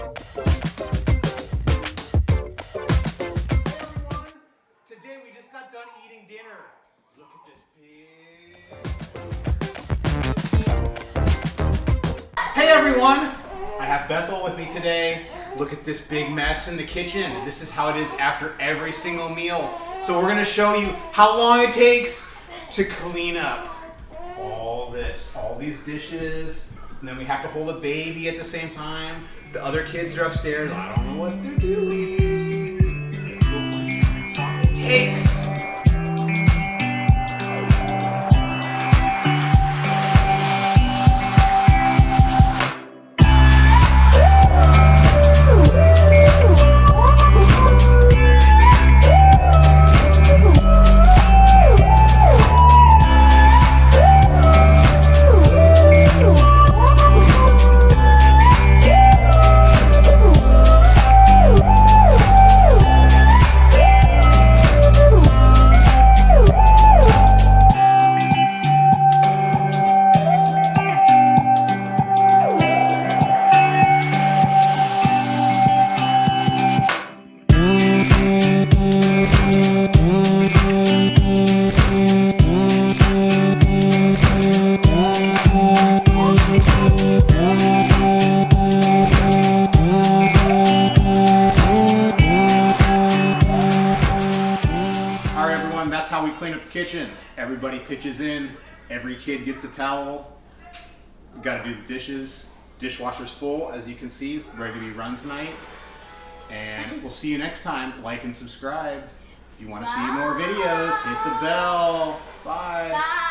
Everyone, today we just got done eating dinner. Look at this big... Hey everyone! I have Bethel with me today. Look at this big mess in the kitchen. This is how it is after every single meal. So we're gonna show you how long it takes to clean up all this, all these dishes. And then we have to hold a baby at the same time. The other kids are upstairs. I don't know what they're doing. Let's go find out how long it takes. That's how we clean up the kitchen. Everybody pitches in. Every kid gets a towel. We got to do the dishes. Dishwasher's full, as you can see. It's ready to be run tonight. And we'll see you next time. Like and subscribe. If you want to see more videos, hit the bell. Bye. Bye.